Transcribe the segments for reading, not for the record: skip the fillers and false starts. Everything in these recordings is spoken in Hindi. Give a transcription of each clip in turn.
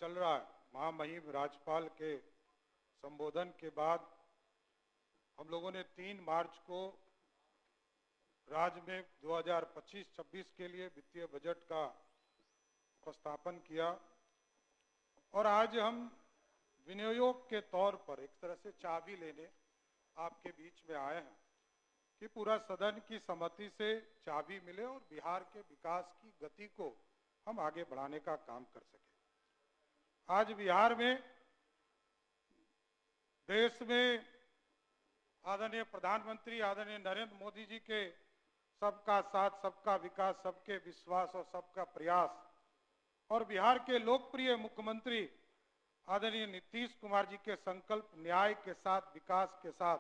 चल रहा है, महामहिम राज्यपाल के संबोधन के बाद हम लोगों ने 3 मार्च को राज्य में 2025-26 के लिए वित्तीय बजट का उपस्थापन किया और आज हम विनियोग के तौर पर एक तरह से चाबी लेने आपके बीच में आए हैं कि पूरा सदन की सहमति से चाबी मिले और बिहार के विकास की गति को हम आगे बढ़ाने का काम कर सके। आज बिहार में, देश में आदरणीय प्रधानमंत्री आदरणीय नरेंद्र मोदी जी के सबका साथ, सबका विकास, सबके विश्वास और सबका प्रयास और बिहार के लोकप्रिय मुख्यमंत्री आदरणीय नीतीश कुमार जी के संकल्प न्याय के साथ, विकास के साथ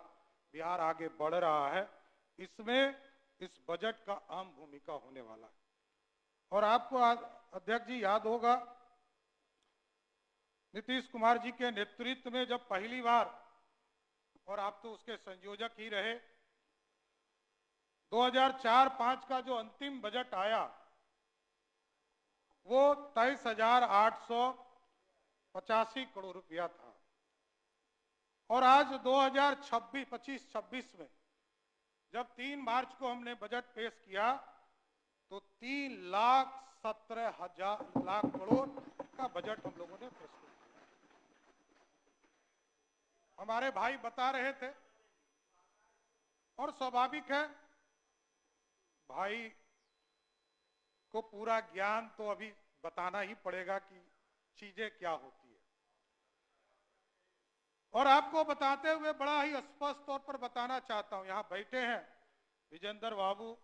बिहार आगे बढ़ रहा है। इसमें इस बजट का अहम भूमिका होने वाला है। और आपको अध्यक्ष जी याद होगा, नीतीश कुमार जी के नेतृत्व में जब पहली बार, और आप तो उसके संयोजक ही रहे, 2004-05 का जो अंतिम बजट आया वो 23,885 करोड़ रुपया था। और आज 2025-26 में जब 3 मार्च को हमने बजट पेश किया तो 3,17,000 करोड़ का बजट हम लोगों ने प्रस्तुत किया। हमारे भाई बता रहे थे और स्वाभाविक है, भाई को पूरा ज्ञान तो अभी बताना ही पड़ेगा कि चीजें क्या होती है। और आपको बताते हुए बड़ा ही स्पष्ट तौर पर बताना चाहता हूं, यहां बैठे हैं विजेंद्र बाबू,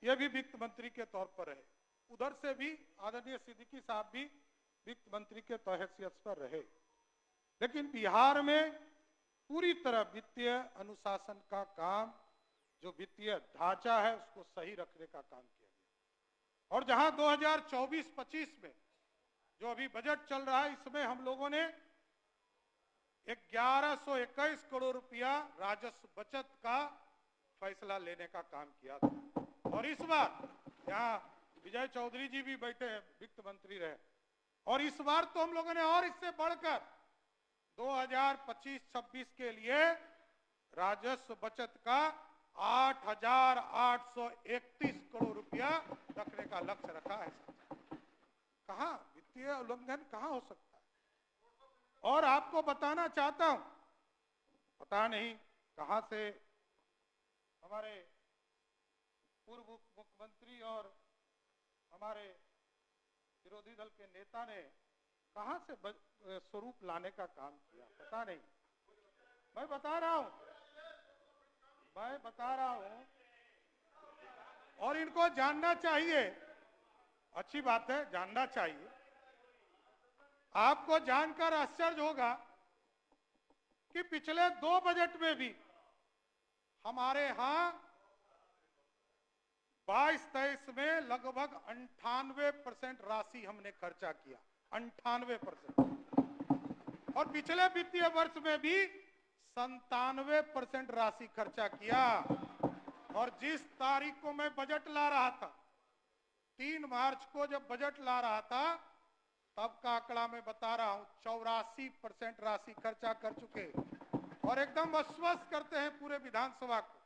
ये भी वित्त मंत्री के तौर पर रहे, उधर से भी आदरणीय सिद्दीकी साहब भी वित्त मंत्री के हैसियत पर रहे। लेकिन बिहार में पूरी तरह वित्तीय अनुशासन का काम, जो वित्तीय ढांचा है उसको सही रखने का काम किया गया। और जहां 2024-25 में जो अभी बजट चल रहा है, इसमें हम लोगों ने 1121 करोड़ रुपया राजस्व बचत का फैसला लेने का काम किया था। और इस बार यहाँ विजय चौधरी जी भी बैठे हैं, वित्त मंत्री रहे, और इस बार तो हम लोगों ने और इससे बढ़कर 2025-26 के लिए राजस्व बचत का 8,831 करोड़ रुपया रखने का लक्ष्य रखा है। कहां वित्तीय उल्लंघन कहां हो सकता है? और आपको बताना चाहता हूं, पता नहीं कहां से हमारे पूर्व मुख्यमंत्री और हमारे विरोधी दल के नेता ने कहां से स्वरूप लाने का काम किया, पता नहीं। मैं बता रहा हूं और इनको जानना चाहिए। अच्छी बात है, जानना चाहिए। आपको जानकर आश्चर्य होगा कि पिछले 2 बजट में भी हमारे यहां 22-23 में लगभग 98% राशि हमने खर्चा किया, 98%। और पिछले वित्तीय वर्ष में भी 97% राशि खर्चा किया। और जिस तारीख को मैं बजट ला रहा था, 3 मार्च को जब बजट ला रहा था, तब का आंकड़ा मैं बता रहा हूं, 84% राशि खर्चा कर चुके और एकदम आश्वस्त करते हैं पूरे विधानसभा को,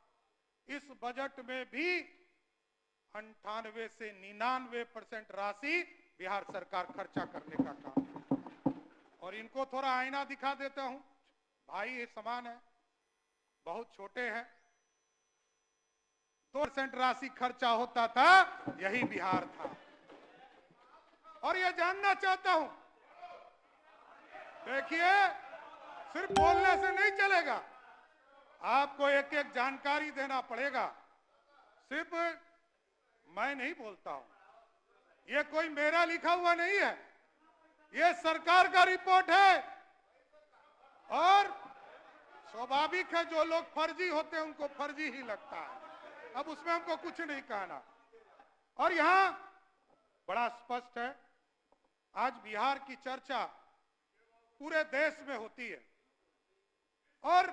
इस बजट में भी 98 से 99% राशि बिहार सरकार खर्चा करने का काम। और इनको थोड़ा आईना दिखा देता हूं, भाई ये समान है, बहुत छोटे हैं। 2% राशि खर्चा होता था, यही बिहार था। और ये जानना चाहता हूं, देखिए सिर्फ बोलने से नहीं चलेगा, आपको एक एक जानकारी देना पड़ेगा। सिर्फ मैं नहीं बोलता हूं, ये कोई मेरा लिखा हुआ नहीं है, ये सरकार का रिपोर्ट है। और स्वाभाविक है, जो लोग फर्जी होते हैं उनको फर्जी ही लगता है, अब उसमें हमको कुछ नहीं कहना। और यहां बड़ा स्पष्ट है, आज बिहार की चर्चा पूरे देश में होती है। और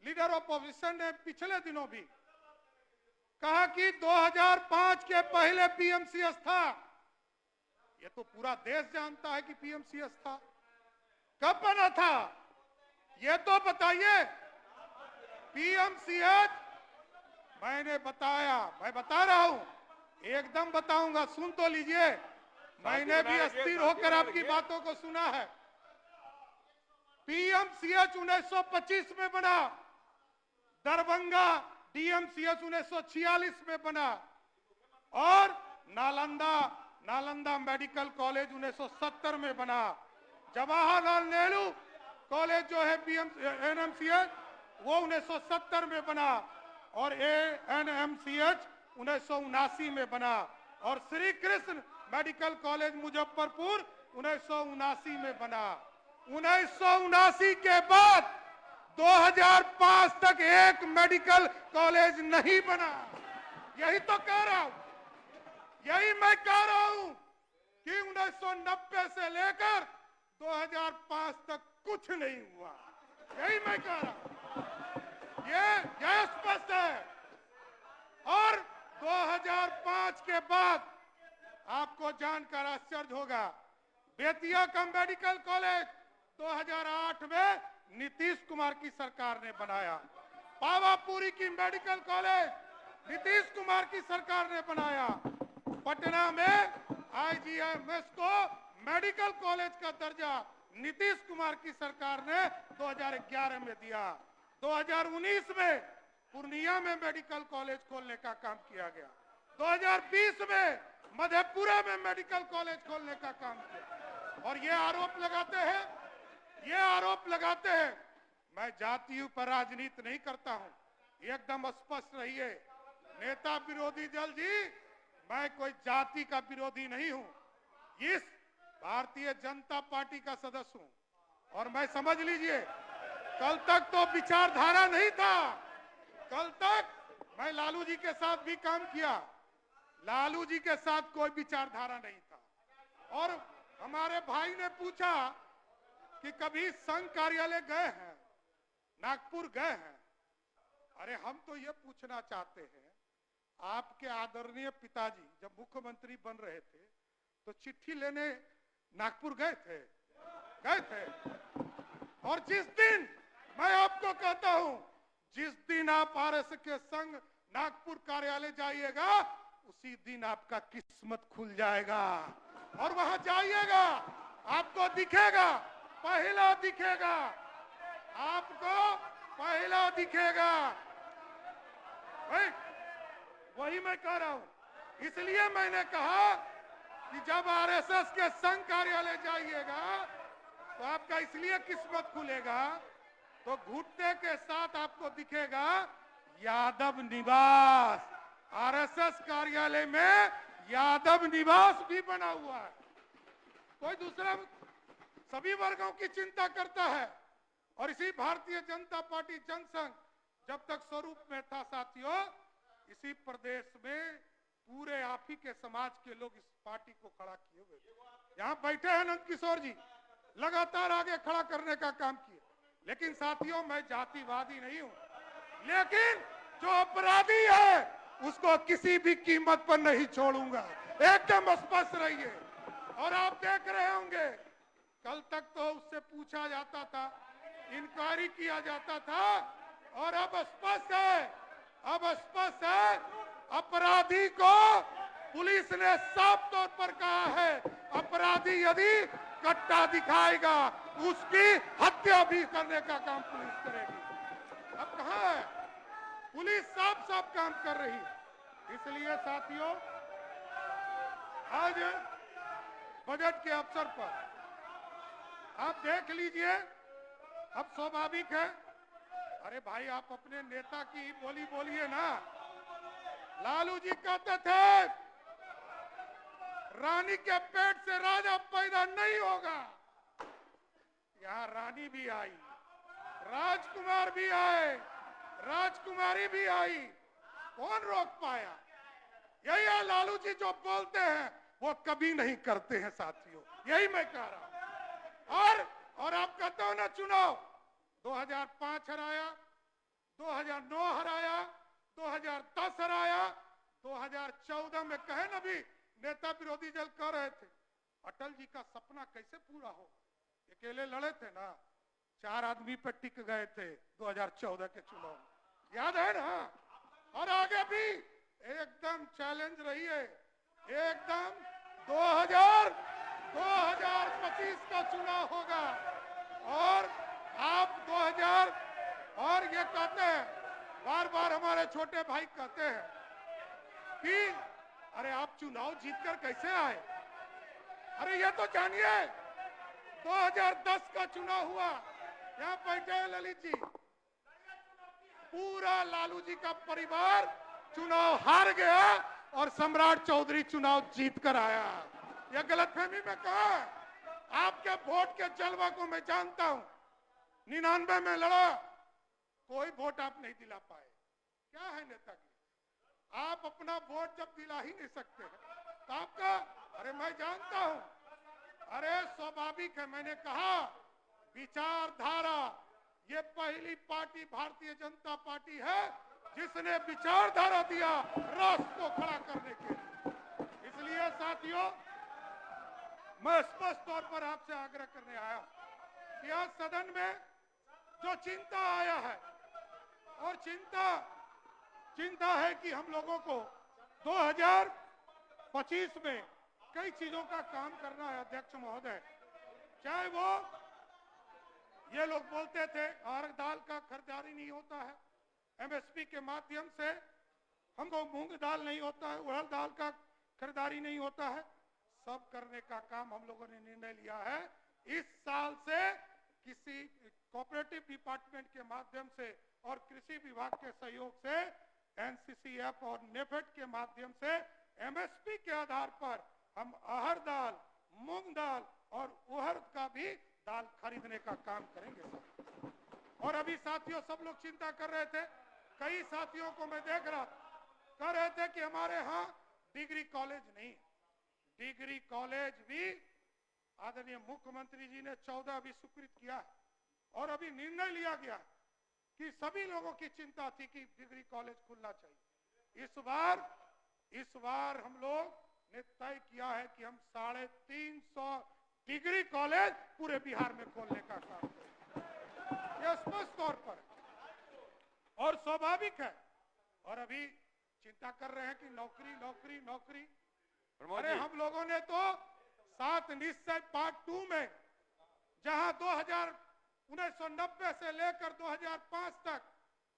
लीडर ऑफ ऑपोजिशन ने पिछले दिनों भी कहा कि 2005 के पहले पीएमसीएस था, ये तो पूरा देश जानता है कि पीएमसीएच था। कब बना था ये तो बताइए। पीएमसीएच मैंने बताया, मैं बता रहा हूं, एकदम बताऊंगा, सुन तो लीजिए। मैंने भी अस्थिर होकर आपकी बातों को सुना है। पीएमसीएच 1925 में बना, दरभंगा डीएमसीएच 1946 में बना, और नालंदा मेडिकल कॉलेज 1970 में बना। जवाहरलाल नेहरू कॉलेज जो है एनएमसीएच वो 1970 में बना, और एएनएमसीएच 1979 में बना, और श्री कृष्ण मेडिकल कॉलेज मुजफ्फरपुर 1979 में बना। 1979 के बाद 2005 तक एक मेडिकल कॉलेज नहीं बना। यही तो कह रहा हूं, यही मैं कह रहा हूं कि 1990 से लेकर 2005 तक कुछ नहीं हुआ। यही मैं कह रहा हूं, ये स्पष्ट है। और 2005 के बाद आपको जानकर आश्चर्य होगा, बेतिया का मेडिकल कॉलेज 2008 में नीतीश कुमार की सरकार ने बनाया। पावापुरी की मेडिकल कॉलेज नीतीश कुमार की सरकार ने बनाया। पटना में आईजीएमएस को मेडिकल कॉलेज का दर्जा नीतीश कुमार की सरकार ने 2011 में दिया। 2019 में पूर्णिया में मेडिकल कॉलेज खोलने का काम किया गया। 2020 में मधेपुरा में मेडिकल कॉलेज खोलने का काम किया। और ये आरोप लगाते हैं, मैं जातियों पर राजनीति नहीं करता हूं, एकदम स्पष्ट रहिए। नेता विरोधी दल जी, मैं कोई जाति का विरोधी नहीं हूं, इस भारतीय जनता पार्टी का सदस्य हूं। और मैं समझ लीजिए, कल तक तो विचारधारा नहीं था, कल तक मैं लालू जी के साथ भी काम किया, लालू जी के साथ कोई विचारधारा नहीं था। और हमारे भाई ने पूछा कि कभी संघ कार्यालय गए हैं, नागपुर गए हैं। अरे हम तो ये पूछना चाहते हैं, आपके आदरणीय पिताजी जब मुख्यमंत्री बन रहे थे तो चिट्ठी लेने नागपुर गए थे। और जिस दिन, मैं आपको कहता हूं, जिस दिन आप आरएसएस के संघ नागपुर कार्यालय जाइएगा, उसी दिन आपका किस्मत खुल जाएगा। और वहां जाइएगा, आपको दिखेगा, पहला दिखेगा, आपको पहला दिखेगा। वही मैं कह रहा हूं। इसलिए मैंने कहा कि जब आरएसएस के संघ कार्यालय जाइएगा तो आपका इसलिए किस्मत खुलेगा, तो घुटने के साथ आपको दिखेगा यादव निवास। आरएसएस कार्यालय में यादव निवास भी बना हुआ है। कोई दूसरा, सभी वर्गों की चिंता करता है। और इसी भारतीय जनता पार्टी जनसंघ जब तक स्वरूप में था साथियों, इसी प्रदेश में पूरे आप ही के समाज के लोग इस पार्टी को खड़ा किए हुए थे। यहाँ बैठे हैं नंद किशोर जी, लगातार आगे खड़ा करने का काम किए। लेकिन साथियों, मैं जातिवादी नहीं हूं, लेकिन जो अपराधी है उसको किसी भी कीमत पर नहीं छोड़ूंगा, एकदम स्पष्ट रहिए। और आप देख रहे होंगे, कल तक तो उससे पूछा जाता था, इंक्वायरी किया जाता था, और अब स्पष्ट है, अपराधी को पुलिस ने साफ तौर पर कहा है, अपराधी यदि कट्टा दिखाएगा उसकी हत्या भी करने का काम पुलिस करेगी। अब कहां है पुलिस? साफ काम कर रही है। इसलिए साथियों, आज बजट के अवसर पर आप देख लीजिए, अब स्वाभाविक है, अरे भाई आप अपने नेता की बोली बोलिए ना। लालू जी कहते थे रानी के पेट से राजा पैदा नहीं होगा। यहाँ रानी भी आई, राजकुमार भी आए, राजकुमारी भी आई, कौन रोक पाया? यही है लालू जी, जो बोलते हैं वो कभी नहीं करते हैं साथियों, यही मैं कह रहा हूं। और आप कहते हो ना, चुनाव 2005 हराया, 2009 हराया, 2010 हराया, 2014 में कहे ना भी नेता विरोधी दल कह रहे थे अटल जी का सपना कैसे पूरा होगा? अकेले लड़े थे ना, 4 आदमी पे टिक गए थे 2014 के चुनाव में, याद है ना? और आगे भी एकदम चैलेंज रही है, एकदम 2025 का चुनाव होगा। और आप 2000 और ये कहते हैं, बार बार हमारे छोटे भाई कहते हैं कि अरे आप चुनाव जीतकर कैसे आए? अरे ये तो जानिए, 2010 का चुनाव हुआ, यहाँ बैठे हैं ललित जी, पूरा लालू जी का परिवार चुनाव हार गया और सम्राट चौधरी चुनाव जीत कर आया। यह गलतफहमी में कहा है। आपके वोट के जलवा को मैं जानता हूं। 99 में लड़ा, कोई वोट आप नहीं दिला पाए। क्या है नेतागिरी? आप अपना वोट जब दिला ही नहीं सकते तो आपका, अरे मैं जानता हूं, अरे स्वाभाविक है। मैंने कहा विचारधारा, ये पहली पार्टी भारतीय जनता पार्टी है जिसने विचारधारा दिया राष्ट्र को खड़ा करने के लिए। इसलिए साथियों, मैं स्पष्ट तौर पर आपसे आग्रह करने आया कि आज सदन में जो चिंता आया है, और चिंता है कि हम लोगों को 2025 में कई चीजों का काम करना है अध्यक्ष महोदय। चाहे वो ये लोग बोलते थे अरहर दाल का खरीदारी नहीं होता है, एमएसपी के माध्यम से हमको मूंग दाल नहीं होता है, उड़द दाल का खरीदारी नहीं होता है। सब करने का काम हम लोगों ने निर्णय लिया है। इस साल से किसी कोऑपरेटिव डिपार्टमेंट के माध्यम से और कृषि विभाग के सहयोग से एनसीसीएफ और नेफेड के माध्यम से एमएसपी के आधार पर हम अरहर दाल, मूंग दाल और उड़द का भी दाल खरीदने का काम करेंगे। और अभी साथियों सब लोग चिंता कर रहे थे, कई साथियों को मैं देख रहा कह रहे थे कि हमारे यहाँ डिग्री कॉलेज नहीं। डिग्री कॉलेज भी आदरणीय मुख्यमंत्री जी ने 14 अभी स्वीकृत किया है और अभी निर्णय लिया गया कि सभी लोगों की चिंता थी कि डिग्री कॉलेज खुलना चाहिए। इस बार हम लोग ने तय किया है कि हम 350 डिग्री कॉलेज पूरे बिहार में खोलने का काम करेंगे, यह स्पष्ट तौर पर और स्वाभाविक है। और अभी चिंता कर रहे हैं कि नौकरी नौकरी नौकरी। अरे हम लोगों ने तो 7 निश्चय पार्ट 2 में, जहां 1990 से लेकर 2005 तक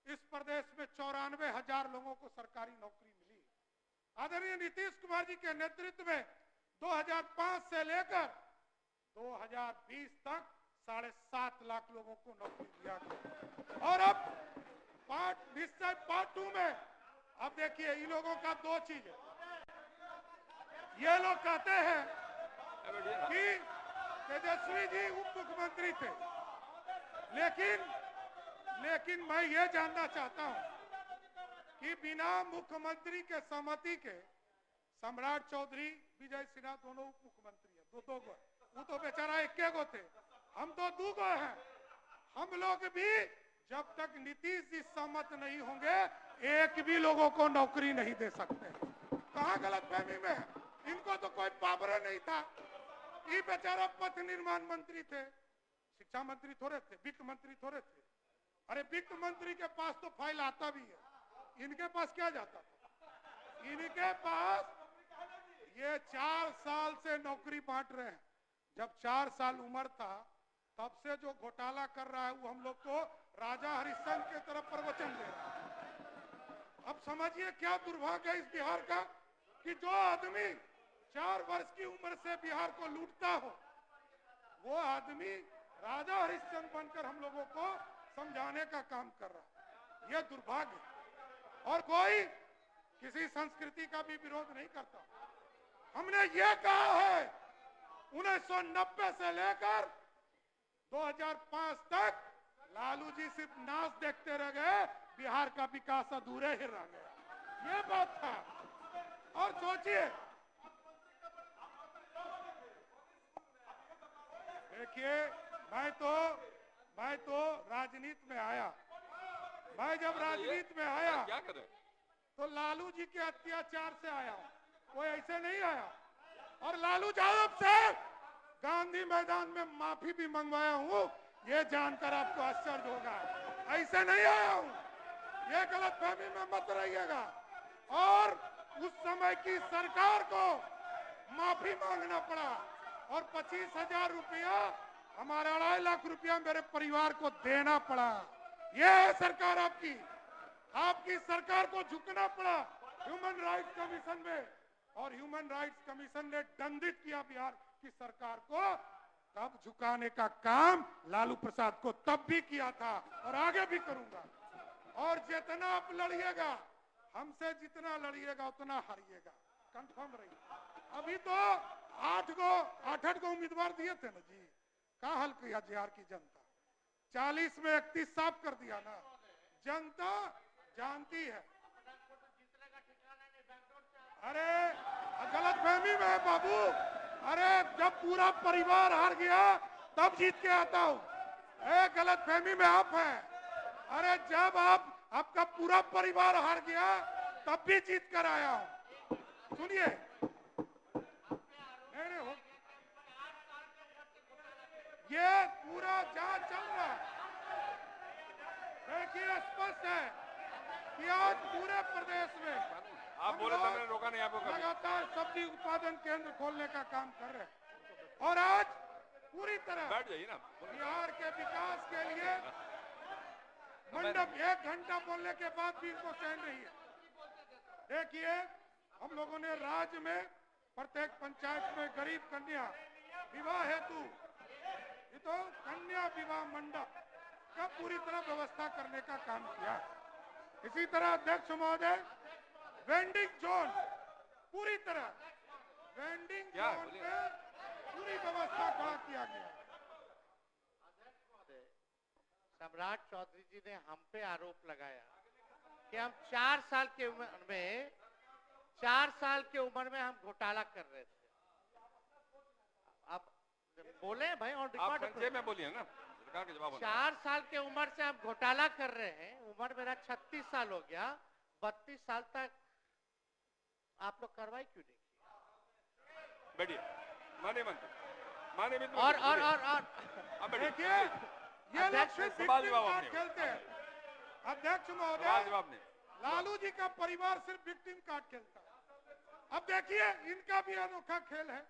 इस प्रदेश में 94,000 लोगों को सरकारी नौकरी मिली। आदरणीय नीतीश कुमार जी के नेतृत्व में 2005 से लेकर 2020 तक 7.5 लाख लोगों को नौकरी दिया गया। और अब निश्चय पार्ट 2 में अब देखिए इन लोगों का 2 चीज है। ये लोग कहते हैं कि तेजस्वी जी उप मुख्यमंत्री थे, लेकिन मैं ये जानना चाहता हूं कि बिना मुख्यमंत्री के सहमति के सम्राट चौधरी, विजय सिन्हा दोनों उप मुख्यमंत्री है, दो गो। वो तो बेचारा 1 गो थे, हम तो 2 गो हैं। हम लोग भी जब तक नीतीश जी सहमत नहीं होंगे एक भी लोगों को नौकरी नहीं दे सकते। कहां गलतफहमी में है? इनको तो कोई पावर नहीं था। ये बेचारा पथ निर्माण मंत्री थे, शिक्षा मंत्री थोड़े थे, वित्त मंत्री थोड़े थे। अरे वित्त मंत्री के पास तो फाइल आता भी है, इनके पास क्या जाता था? इनके पास ये 4 साल से नौकरी बांट रहे हैं। जब 4 साल उम्र था तब से जो घोटाला कर रहा है वो हम लोग को राजा हरिश्चंद्र के तरफ प्रवचन दे रहा है। अब समझिए क्या दुर्भाग्य है इस बिहार का कि जो आदमी 4 वर्ष की उम्र से बिहार को लूटता हो, वो आदमी राजा हरिश्चंद्र बनकर हम लोगों को समझाने का काम कर रहा है। यह दुर्भाग्य। और कोई किसी संस्कृति का भी विरोध नहीं करता। हमने ये कहा है 1990 से लेकर 2005 तक लालू जी सिर्फ नाच देखते रह गए, बिहार का विकास अधूरे ही रह गया। ये बात था। और सोचिए, देखिए मैं तो राजनीति में आया। मैं जब राजनीति में आया क्या करे? तो लालू जी के अत्याचार से आया हूं, कोई ऐसे नहीं आया। और लालू यादव से गांधी मैदान में माफी भी मंगवाया हूं, ये जानकर आपको आश्चर्य होगा। ऐसे नहीं आया हूं, ये गलतफहमी में मत रहिएगा। और उस समय की सरकार को माफी मांगना पड़ा और 25,000 रुपया, हमारे 2.5 लाख रुपया मेरे परिवार को देना पड़ा। ये है सरकार आपकी। आपकी सरकार को झुकना पड़ा ह्यूमन राइट्स कमीशन में, और ह्यूमन राइट्स कमीशन ने दंडित किया बिहार की सरकार को। तब झुकाने का काम लालू प्रसाद को तब भी किया था और आगे भी करूंगा। और जितना आप लड़िएगा, हमसे जितना लड़िएगा उतना हारिएगा, कंफर्म रहिए। अभी तो 8 गो उम्मीदवार दिए थे ना जी, क्या हल किया बिहार की जनता? 40 में 31 साफ कर दिया ना। जनता जानती है। अरे गलतफहमी में है बाबू। अरे जब पूरा परिवार हार गया तब जीत के आता हूं। गलतफहमी में आप हैं। अरे जब आपका पूरा परिवार हार गया तब भी जीत कर आया हूं। सुनिए, नहीं हो, ये पूरा जांच चल रहा है। देखिए स्पष्ट है कि आज पूरे प्रदेश में आप बोले तो मैंने रोका नहीं आपको। लगातार सब्जी उत्पादन केंद्र खोलने का काम कर रहे हैं और आज पूरी तरह बैठ जाइए ना। बिहार के विकास के लिए मंडप 1 घंटा बोलने के बाद भी इनको चैन नहीं है। देखिए, हम लोगों ने राज्य में प्रत्येक पंचायत में गरीब कन्या विवाह हेतु तो कन्या विवाह मंडप का पूरी तरह व्यवस्था करने का काम किया। इसी तरह अध्यक्ष महोदय, वेंडिंग जोन पूरी तरह वेंडिंग जोन में पूरी व्यवस्था खड़ा किया गया। सम्राट चौधरी जी ने हम पे आरोप लगाया कि हम 4 साल की उम्र में हम घोटाला कर रहे थे। अब बोले भाई ऑन रिकॉर्ड संक्षेप में बोलिए ना, सरकार के जवाब। 4 साल की उम्र से हम घोटाला कर रहे हैं। उम्र मेरा 36 साल हो गया। 32 साल तक आप लोग कार्रवाई क्यों नहीं की? बैठिए माननीय मंत्री, माननीय मित्र। और देखिए, ये लोग सिर्फ विक्टिम कार्ड खेलते हैं। अध्यक्ष महोदय, जवाब नहीं। लालू जी का परिवार सिर्फ विक्टिम कार्ड खेलता है। अब देखिए, इनका भी अनोखा खेल है।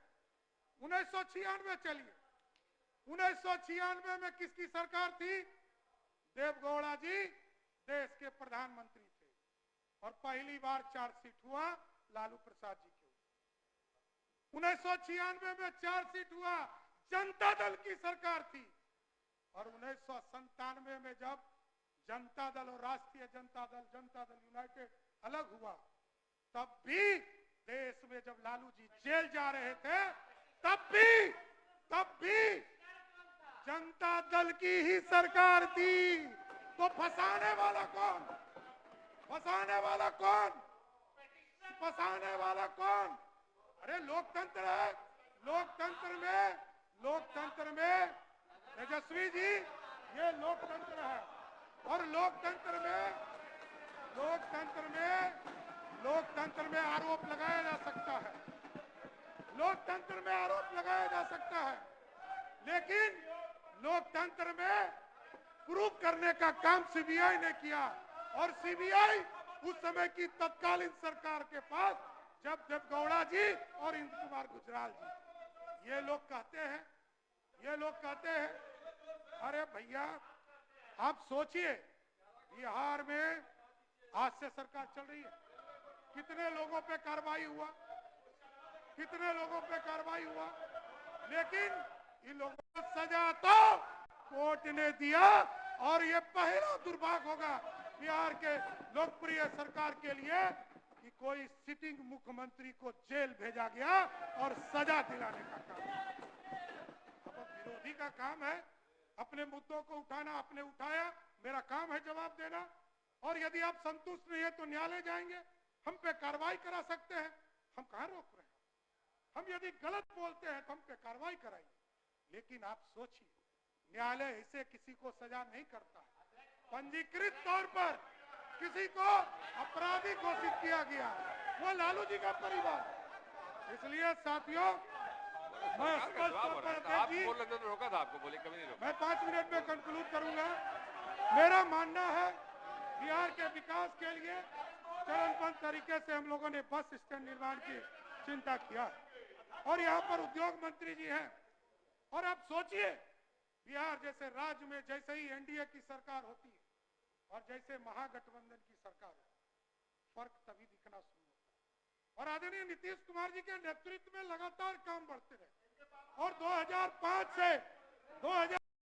1996 चलिए, 1996 में किसकी सरकार थी? देवगौड़ा जी देश के प्रधानमंत्री थे और पहली बार चार्जशीट हुआ लालू प्रसाद जी के ऊपर। 1996 में चार्जशीट हुआ, जनता दल की सरकार थी। और 1997 में जब जनता दल और राष्ट्रीय जनता दल यूनाइटेड अलग हुआ, तब भी देश में जब लालू जी जेल जा रहे थे तब भी जनता दल की ही सरकार थी। तो फंसाने वाला कौन? फंसाने वाला कौन? फंसाने वाला कौन? अरे लोकतंत्र है। लोकतंत्र में तेजस्वी जी, ये लोकतंत्र है। और लोकतंत्र में आरोप लगाया जा सकता है। लोकतंत्र में आरोप लगाया जा सकता है, लेकिन लोकतंत्र में प्रूफ करने का काम सीबीआई ने किया। और सीबीआई उस समय की तत्कालीन सरकार के पास, जब देवगौड़ा जी और इंद्र कुमार गुजराल जी, ये लोग कहते हैं अरे भैया आप सोचिए, बिहार में आज से सरकार चल रही है, कितने लोगों पे कार्रवाई हुआ, लेकिन इन लोगों को सजा तो कोर्ट ने दिया। और ये पहला दुर्भाग्य होगा बिहार के लोकप्रिय सरकार के लिए कि कोई सिटिंग मुख्यमंत्री को जेल भेजा गया और सजा दिलाने का काम। अब विरोधी का काम है अपने मुद्दों को उठाना। आपने उठाया, मेरा काम है जवाब देना। और यदि आप संतुष्ट नहीं है तो न्यायालय जाएंगे, हम पे कार्रवाई करा सकते हैं। हम कहां रोक रहे हैं? हम यदि गलत बोलते हैं तो हम पे कार्रवाई कराइए। लेकिन आप सोचिए, न्यायालय इसे किसी को सजा नहीं करता है। पंजीकृत तौर पर किसी को अपराधी घोषित किया गया, वो लालू जी का परिवार। इसलिए साथियों, मैं सरकार का स्पष्ट जवाब हो तौर रहा पर है। आप अध्यक्ष जी, बोल रहे थे तो रोका था आपको, बोले कभी नहीं रोका। मैं 5 मिनट में कंक्लूड करूंगा। मेरा मानना है बिहार के विकास के लिए चरणबद्ध तरीके से हम लोगों ने बस स्टैंड निर्माण की चिंता किया है। और यहाँ पर उद्योग मंत्री जी हैं। और आप सोचिए, बिहार जैसे राज्य में जैसे ही एनडीए की सरकार होती है और जैसे महागठबंधन की सरकार होती है, फर्क तभी दिखना शुरू होता है। और आदरणीय नीतीश कुमार जी के नेतृत्व में लगातार काम बढ़ते रहे और 2005 से 2000